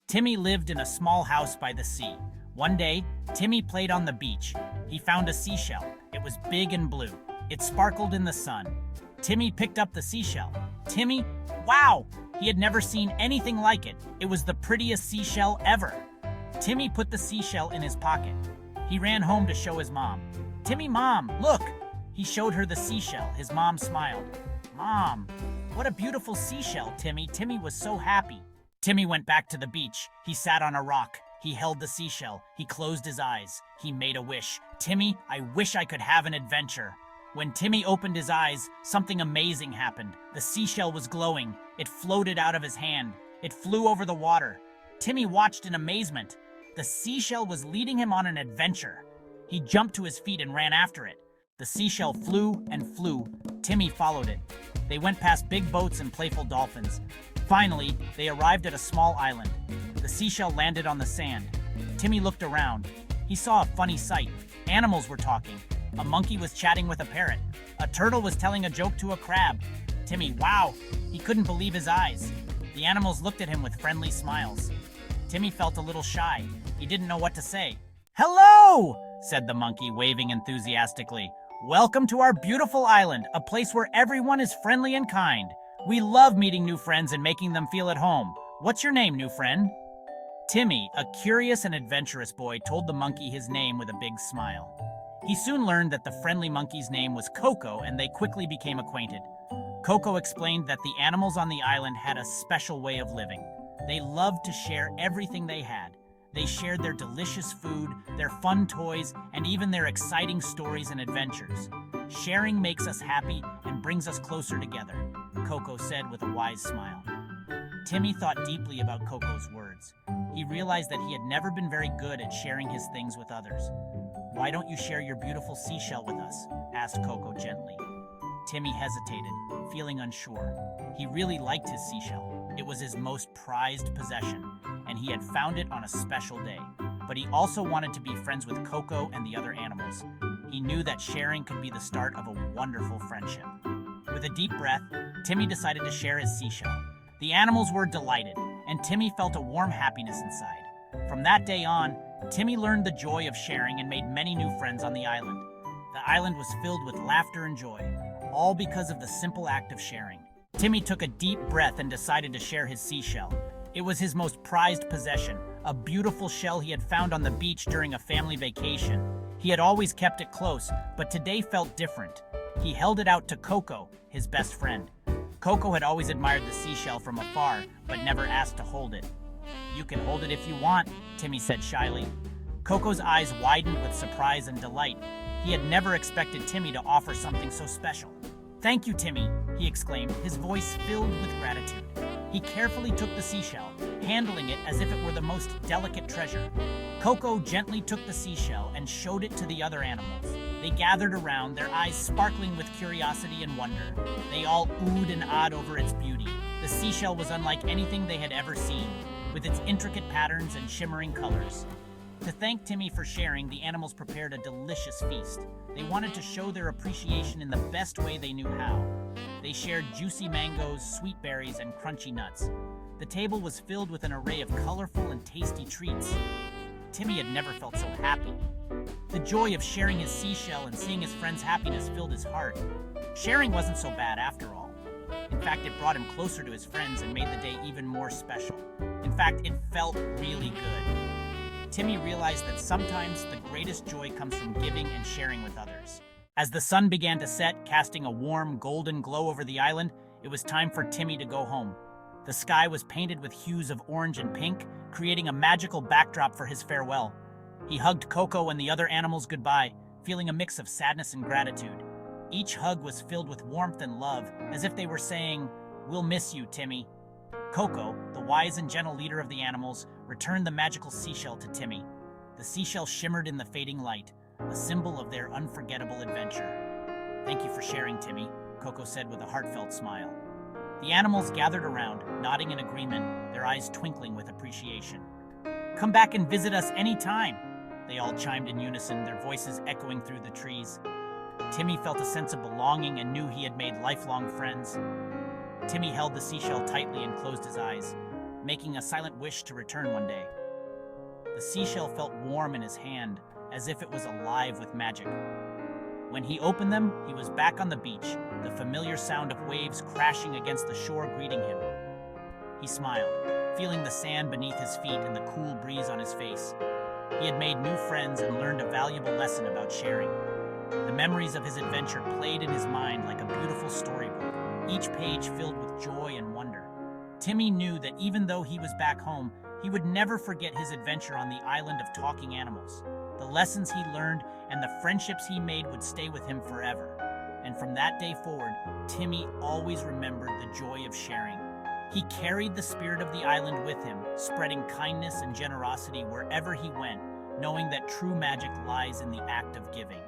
Timmy lived in a small house by the sea. One day, Timmy played on the beach. He found a seashell. It was big and blue. It sparkled in the sun. Timmy picked up the seashell. Timmy, wow! He had never seen anything like it. It was the prettiest seashell ever. Timmy put the seashell in his pocket. He ran home to show his mom. Timmy, Mom, look! He showed her the seashell. His mom smiled. Mom, what a beautiful seashell, Timmy. Timmy was so happy. Timmy went back to the beach. He sat on a rock. He held the seashell. He closed his eyes. He made a wish. Timmy, I wish I could have an adventure. When Timmy opened his eyes, something amazing happened. The seashell was glowing. It floated out of his hand. It flew over the water. Timmy watched in amazement. The seashell was leading him on an adventure. He jumped to his feet and ran after it. The seashell flew and flew. Timmy followed it. They went past big boats and playful dolphins. Finally, they arrived at a small island. The seashell landed on the sand. Timmy looked around. He saw a funny sight. Animals were talking. A monkey was chatting with a parrot. A turtle was telling a joke to a crab. Timmy, wow! He couldn't believe his eyes. The animals looked at him with friendly smiles. Timmy felt a little shy. He didn't know what to say. Hello! Said the monkey, waving enthusiastically. Welcome to our beautiful island, a place where everyone is friendly and kind. We love meeting new friends and making them feel at home. What's your name, new friend? Timmy, a curious and adventurous boy, told the monkey his name with a big smile. He soon learned that the friendly monkey's name was Coco, and they quickly became acquainted. Coco explained that the animals on the island had a special way of living. They loved to share everything they had. They shared their delicious food, their fun toys, and even their exciting stories and adventures. Sharing makes us happy and brings us closer together, Coco said with a wise smile. Timmy thought deeply about Coco's words. He realized that he had never been very good at sharing his things with others. Why don't you share your beautiful seashell with us? Asked Coco gently. Timmy hesitated, feeling unsure. He really liked his seashell. It was his most prized possession, and he had found it on a special day. But he also wanted to be friends with Coco and the other animals. He knew that sharing could be the start of a wonderful friendship. With a deep breath, Timmy decided to share his seashell. The animals were delighted, and Timmy felt a warm happiness inside. From that day on, Timmy learned the joy of sharing and made many new friends on the island. The island was filled with laughter and joy, all because of the simple act of sharing. Timmy took a deep breath and decided to share his seashell. It was his most prized possession, a beautiful shell he had found on the beach during a family vacation. He had always kept it close, but today felt different. He held it out to Coco, his best friend. Coco had always admired the seashell from afar, but never asked to hold it. You can hold it if you want, Timmy said shyly. Coco's eyes widened with surprise and delight. He had never expected Timmy to offer something so special. Thank you, Timmy, he exclaimed, his voice filled with gratitude. He carefully took the seashell, handling it as if it were the most delicate treasure. Coco gently took the seashell and showed it to the other animals. They gathered around, their eyes sparkling with curiosity and wonder. They all oohed and ahed over its beauty. The seashell was unlike anything they had ever seen, with its intricate patterns and shimmering colors. To thank Timmy for sharing, the animals prepared a delicious feast. They wanted to show their appreciation in the best way they knew how. They shared juicy mangoes, sweet berries, and crunchy nuts. The table was filled with an array of colorful and tasty treats. Timmy had never felt so happy. The joy of sharing his seashell and seeing his friend's happiness filled his heart. Sharing wasn't so bad after all. In fact, it brought him closer to his friends and made the day even more special. In fact, it felt really good. Timmy realized that sometimes the greatest joy comes from giving and sharing with others. As the sun began to set, casting a warm, golden glow over the island, it was time for Timmy to go home. The sky was painted with hues of orange and pink, creating a magical backdrop for his farewell. He hugged Coco and the other animals goodbye, feeling a mix of sadness and gratitude. Each hug was filled with warmth and love, as if they were saying, "We'll miss you, Timmy." Coco, the wise and gentle leader of the animals, returned the magical seashell to Timmy. The seashell shimmered in the fading light, a symbol of their unforgettable adventure. "Thank you for sharing, Timmy," Coco said with a heartfelt smile. The animals gathered around, nodding in agreement, their eyes twinkling with appreciation. "Come back and visit us anytime," they all chimed in unison, their voices echoing through the trees. Timmy felt a sense of belonging and knew he had made lifelong friends. Timmy held the seashell tightly and closed his eyes. making a silent wish to return one day. The seashell felt warm in his hand, as if it was alive with magic. When he opened them, he was back on the beach, the familiar sound of waves crashing against the shore greeting him. He smiled, feeling the sand beneath his feet and the cool breeze on his face. He had made new friends and learned a valuable lesson about sharing. The memories of his adventure played in his mind like a beautiful storybook, each page filled with joy and wonder. Timmy knew that even though he was back home, he would never forget his adventure on the island of talking animals. The lessons he learned and the friendships he made would stay with him forever. And from that day forward, Timmy always remembered the joy of sharing. He carried the spirit of the island with him, spreading kindness and generosity wherever he went, knowing that true magic lies in the act of giving.